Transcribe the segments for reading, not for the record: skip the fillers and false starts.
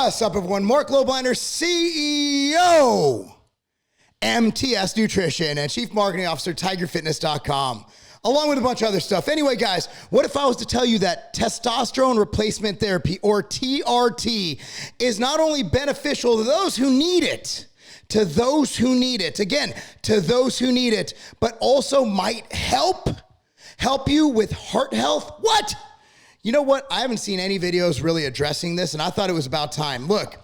What's up, everyone? Marc Lobliner, CEO, MTS Nutrition, and Chief Marketing Officer, TigerFitness.com, along with a bunch of other stuff. Anyway, guys, what if I was to tell you that testosterone replacement therapy, or TRT, is not only beneficial to those who need it, again, to those who need it, but also might help you with heart health? What? You know what? I haven't seen any videos really addressing this, and I thought it was about time. Look,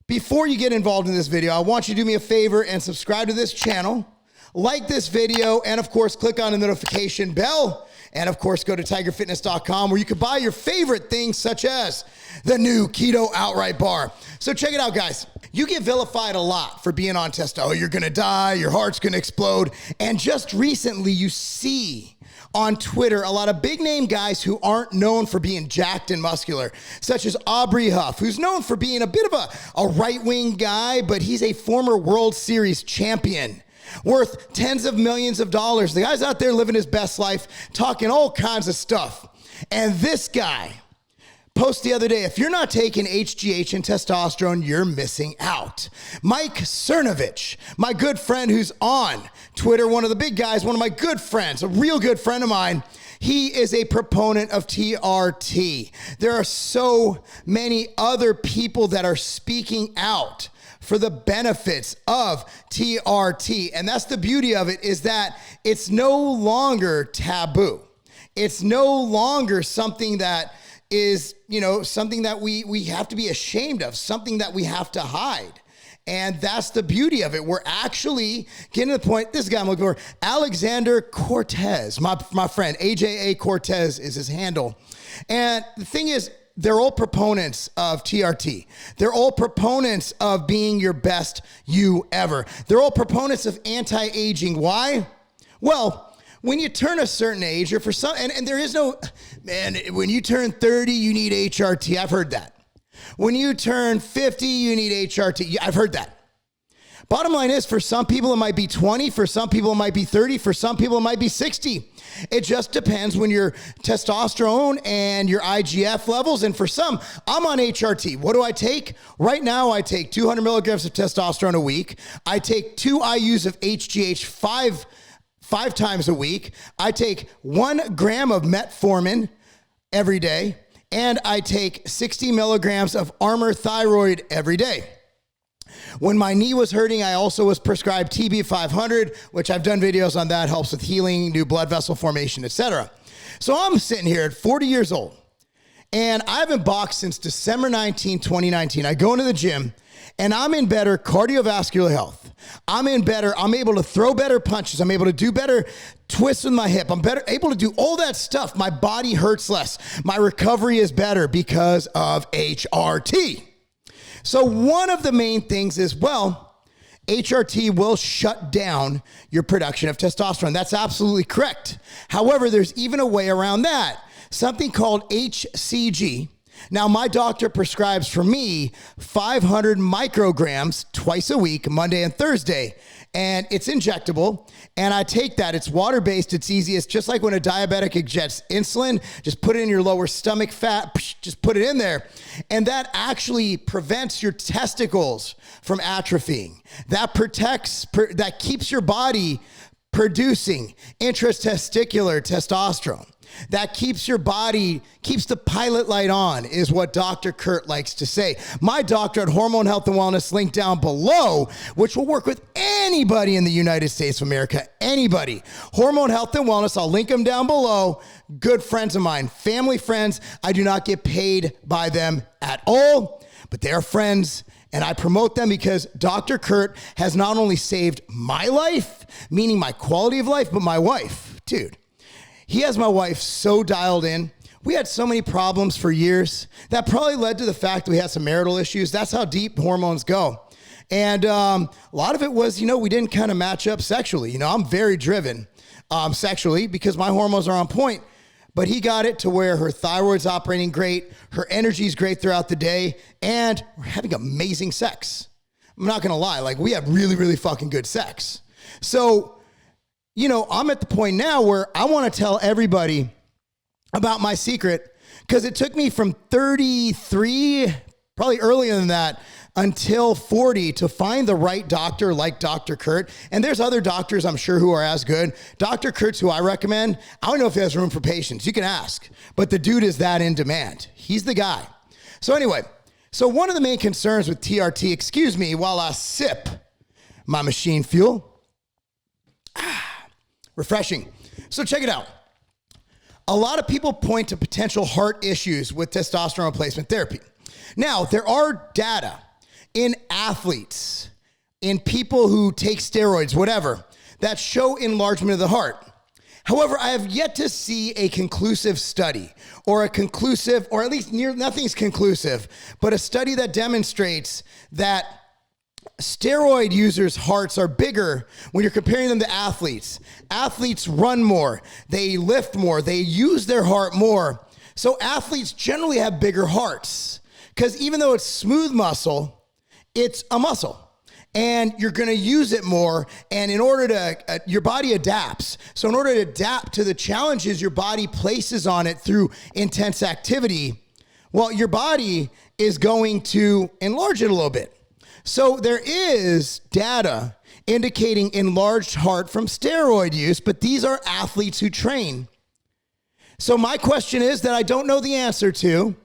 before you get involved in this video, I want you to do me a favor and subscribe to this channel, like this video, and of course, click on the notification bell. And of course, go to TigerFitness.com where you can buy your favorite things, such as the new Keto Outright Bar. So check it out, guys. You get vilified a lot for being on testo. Oh, you're going to die. Your heart's going to explode. And just recently, you see on Twitter a lot of big name guys who aren't known for being jacked and muscular, such as Aubrey Huff, who's known for being a bit of a right-wing guy, but he's a former World Series champion worth tens of millions of dollars. The guy's out there living his best life, talking all kinds of stuff. And this guy posted the other day, if you're not taking HGH and testosterone, you're missing out. Mike Cernovich, my good friend who's on Twitter, one of the big guys, one of my good friends, a real good friend of mine, he is a proponent of TRT. There are so many other people that are speaking out for the benefits of TRT. And that's the beauty of it, is that it's no longer taboo. It's no longer something that is, something that we have to be ashamed of, something that we have to hide. And that's the beauty of it. We're actually getting to the point, this guy I'm looking for, Alexander Cortez, my friend, AJA Cortez is his handle. And the thing is, they're all proponents of TRT. They're all proponents of being your best you ever. They're all proponents of anti-aging. Why? Well, when you turn a certain age, or for some, and there is no, man, when you turn 30, you need HRT. I've heard that. When you turn 50, you need HRT. I've heard that. Bottom line is, for some people, it might be 20. For some people, it might be 30. For some people, it might be 60. It just depends when your testosterone and your IGF levels. And for some, I'm on HRT. What do I take? Right now, I take 200 milligrams of testosterone a week. I take 2 IUs of HGH five times a week. I take 1 gram of metformin every day. And I take 60 milligrams of Armour Thyroid every day. When my knee was hurting, I also was prescribed TB 500, which I've done videos on that, helps with healing, new blood vessel formation, etc. So I'm sitting here at 40 years old, and I haven't boxed since December 19, 2019. I go into the gym, and I'm in better cardiovascular health. I'm able to throw better punches. I'm able to do better twists with my hip. I'm able to do all that stuff. My body hurts less. My recovery is better because of HRT. So one of the main things is, HRT will shut down your production of testosterone. That's absolutely correct. However, there's even a way around that. Something called HCG. Now, my doctor prescribes for me 500 micrograms twice a week, Monday and Thursday, and it's injectable, and I take that. It's water-based. It's easy. It's just like when a diabetic injects insulin. Just put it in your lower stomach fat. Just put it in there, and that actually prevents your testicles from atrophying. That keeps your body producing intratesticular testosterone. That keeps your body, keeps the pilot light on, is what Dr. Kurt likes to say. My doctor at Hormone Health and Wellness, linked down below, which will work with anybody in the United States of America, anybody. Hormone Health and Wellness, I'll link them down below. Good friends of mine, family friends. I do not get paid by them at all, but they are friends, and I promote them because Dr. Kurt has not only saved my life, meaning my quality of life, but my wife, dude. He has my wife so dialed in. We had so many problems for years. That probably led to the fact that we had some marital issues. That's how deep hormones go. And a lot of it was, we didn't kind of match up sexually. I'm very driven sexually because my hormones are on point. But he got it to where her thyroid's operating great, her energy's great throughout the day, and we're having amazing sex. I'm not going to lie. We have really, really fucking good sex. So, I'm at the point now where I want to tell everybody about my secret, because it took me from 33 probably earlier than that, until 40 to find the right doctor like Dr. Kurt. And there's other doctors I'm sure who are as good. Dr. Kurt's who I recommend. I don't know if he has room for patients. You can ask. But the dude is that in demand. He's the guy. So anyway, so one of the main concerns with TRT, excuse me, while I sip my machine fuel. Refreshing. So check it out. A lot of people point to potential heart issues with testosterone replacement therapy. Now, there are data in athletes, in people who take steroids, whatever, that show enlargement of the heart. However, I have yet to see a conclusive study or at least nothing's conclusive, but a study that demonstrates that steroid users' hearts are bigger when you're comparing them to athletes. Athletes run more, they lift more, they use their heart more. So athletes generally have bigger hearts because even though it's smooth muscle, it's a muscle and you're going to use it more. And in order to, your body adapts. So in order to adapt to the challenges your body places on it through intense activity, well, your body is going to enlarge it a little bit. So there is data indicating enlarged heart from steroid use, but these are athletes who train. So my question is that I don't know the answer to,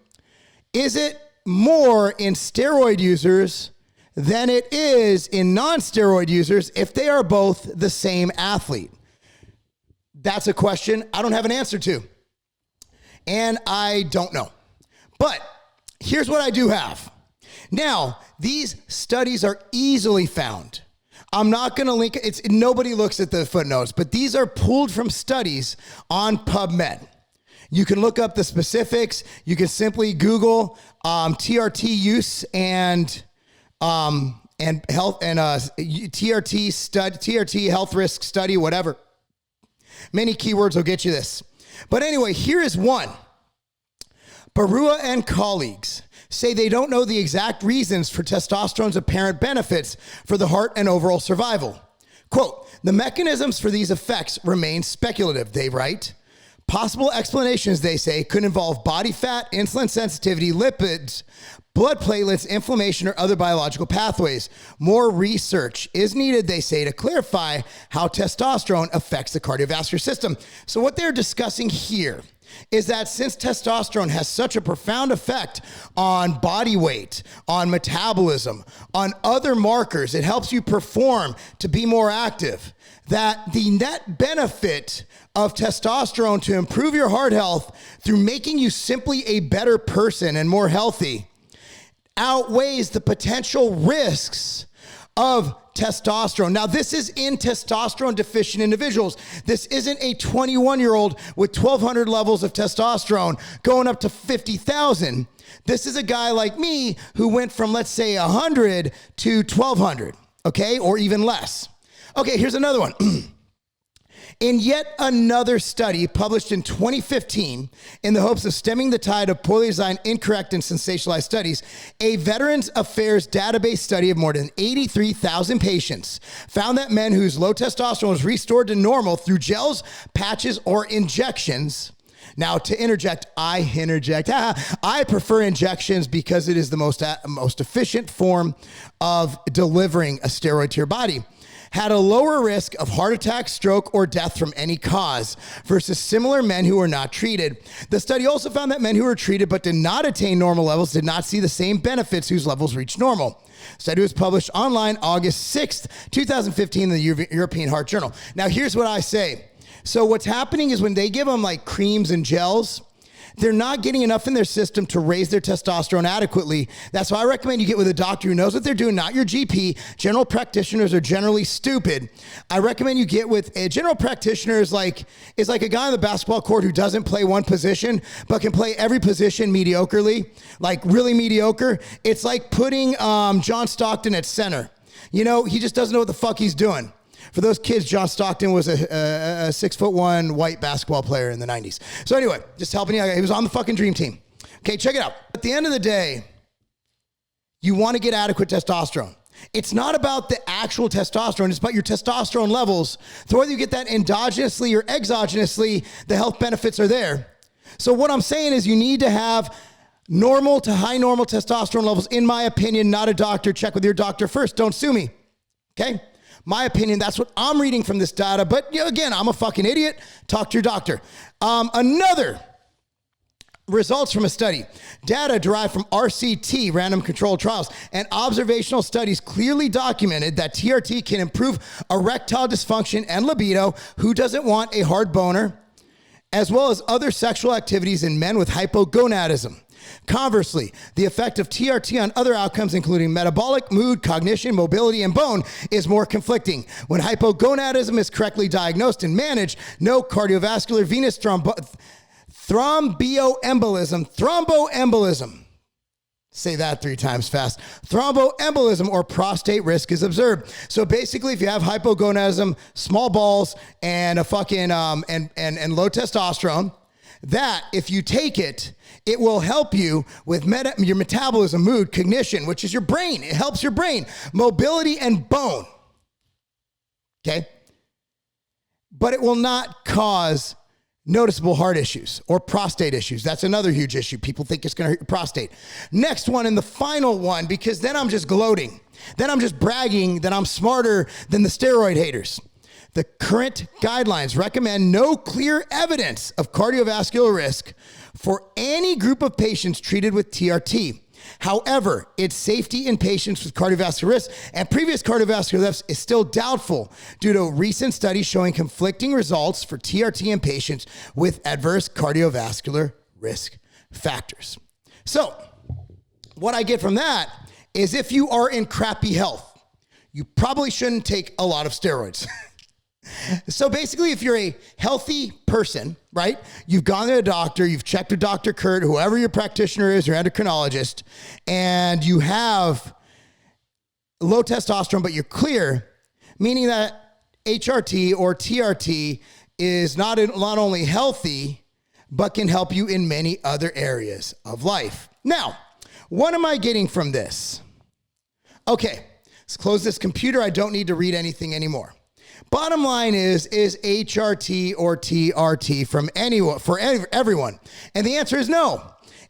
is it more in steroid users than it is in non-steroid users if they are both the same athlete? That's a question I don't have an answer to. And I don't know. But here's what I do have. Now, these studies are easily found. I'm not going to link it. Nobody looks at the footnotes, but these are pulled from studies on PubMed. You can look up the specifics. You can simply Google TRT use and health and TRT health risk study, whatever. Many keywords will get you this. But anyway, here is one. Barua and colleagues say they don't know the exact reasons for testosterone's apparent benefits for the heart and overall survival. Quote, the mechanisms for these effects remain speculative, they write. Possible explanations, they say, could involve body fat, insulin sensitivity, lipids, blood platelets, inflammation, or other biological pathways. More research is needed, they say, to clarify how testosterone affects the cardiovascular system. So what they're discussing here is that since testosterone has such a profound effect on body weight, on metabolism, on other markers, it helps you perform to be more active, that the net benefit of testosterone to improve your heart health through making you simply a better person and more healthy outweighs the potential risks of testosterone. Now, this is in testosterone deficient individuals. This isn't a 21-year-old with 1,200 levels of testosterone going up to 50,000. This is a guy like me who went from, let's say, 100 to 1,200, okay, or even less. Okay, here's another one. In yet another study published in 2015, in the hopes of stemming the tide of poorly designed, incorrect, and sensationalized studies, a Veterans Affairs database study of more than 83,000 patients found that men whose low testosterone was restored to normal through gels, patches, or injections. Now, to interject, I prefer injections because it is the most efficient form of delivering a steroid to your body. Had a lower risk of heart attack, stroke, or death from any cause versus similar men who were not treated. The study also found that men who were treated but did not attain normal levels did not see the same benefits whose levels reached normal. The study was published online August 6th, 2015 in the European Heart Journal. Now, here's what I say. So what's happening is when they give them like creams and gels, they're not getting enough in their system to raise their testosterone adequately. That's why I recommend you get with a doctor who knows what they're doing, not your GP. General practitioners are generally stupid. I recommend you get with a general practitioner is like a guy on the basketball court who doesn't play one position, but can play every position mediocrely, like really mediocre. It's like putting John Stockton at center. You know, he just doesn't know what the fuck he's doing. For those kids, John Stockton was a 6'1" white basketball player in the 90s. So anyway, just helping you out. He was on the fucking dream team. Okay, check it out. At the end of the day, you want to get adequate testosterone. It's not about the actual testosterone. It's about your testosterone levels. So whether you get that endogenously or exogenously, the health benefits are there. So what I'm saying is you need to have Normal to high normal testosterone levels, in my opinion, not a doctor. Check with your doctor first. Don't sue me. Okay? My opinion, that's what I'm reading from this data. But again, I'm a fucking idiot. Talk to your doctor. Another results from a study. Data derived from RCT, random controlled trials, and observational studies clearly documented that TRT can improve erectile dysfunction and libido. Who doesn't want a hard boner? As well as other sexual activities in men with hypogonadism. Conversely, the effect of TRT on other outcomes, including metabolic, mood, cognition, mobility, and bone, is more conflicting. When hypogonadism is correctly diagnosed and managed, no cardiovascular venous thromboembolism. Say that 3 times fast. Thromboembolism or prostate risk is observed. So basically, if you have hypogonadism, small balls, and a fucking and low testosterone, that if you take it, it will help you with your metabolism, mood, cognition, which is your brain. It helps your brain, mobility, and bone. Okay, but it will not cause noticeable heart issues or prostate issues. That's another huge issue. People think it's going to hurt your prostate. Next one, and the final one, because then I'm just gloating. Then I'm just bragging that I'm smarter than the steroid haters. The current guidelines recommend no clear evidence of cardiovascular risk for any group of patients treated with TRT. However, its safety in patients with cardiovascular risk and previous cardiovascular deaths is still doubtful due to recent studies showing conflicting results for TRT in patients with adverse cardiovascular risk factors. So, what I get from that is if you are in crappy health, you probably shouldn't take a lot of steroids. So basically, if you're a healthy person, right, you've gone to a doctor, you've checked with Dr. Kurt, whoever your practitioner is, your endocrinologist, and you have low testosterone, but you're clear, meaning that HRT or TRT is not only healthy, but can help you in many other areas of life. Now, what am I getting from this? Okay, let's close this computer. I don't need to read anything anymore. Bottom line is HRT or TRT from anyone, for everyone? And the answer is no.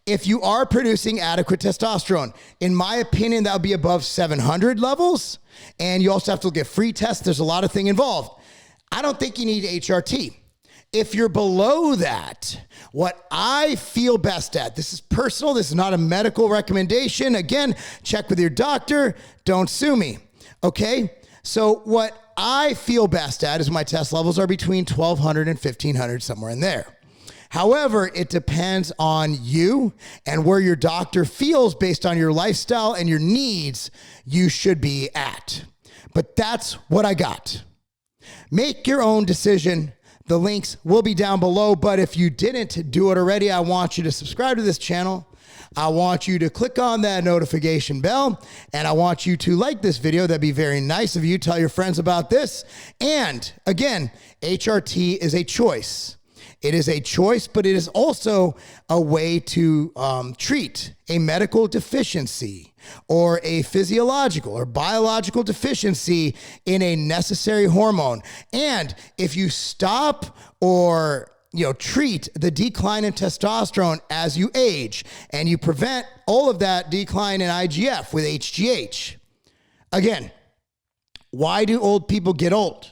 If you are producing adequate testosterone, in my opinion, that would be above 700 levels. And you also have to get free tests. There's a lot of things involved. I don't think you need HRT. If you're below that, what I feel best at, this is personal, this is not a medical recommendation. Again, check with your doctor. Don't sue me. Okay? So what I feel best at is my test levels are between 1,200 and 1,500, somewhere in there. However, it depends on you and where your doctor feels based on your lifestyle and your needs you should be at. But that's what I got. Make your own decision. The links will be down below. But if you didn't do it already, I want you to subscribe to this channel. I want you to click on that notification bell, and I want you to like this video. That'd be very nice of you. Tell your friends about this. And again, HRT is a choice. It is a choice, but it is also a way to treat a medical deficiency or a physiological or biological deficiency in a necessary hormone. And if you stop or treat the decline in testosterone as you age, and you prevent all of that decline in IGF with HGH. Again, why do old people get old?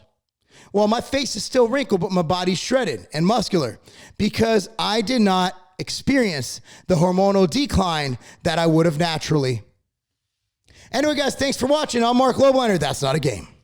Well, my face is still wrinkled, but my body's shredded and muscular because I did not experience the hormonal decline that I would have naturally. Anyway, guys, thanks for watching. I'm Marc Lobliner. That's not a game.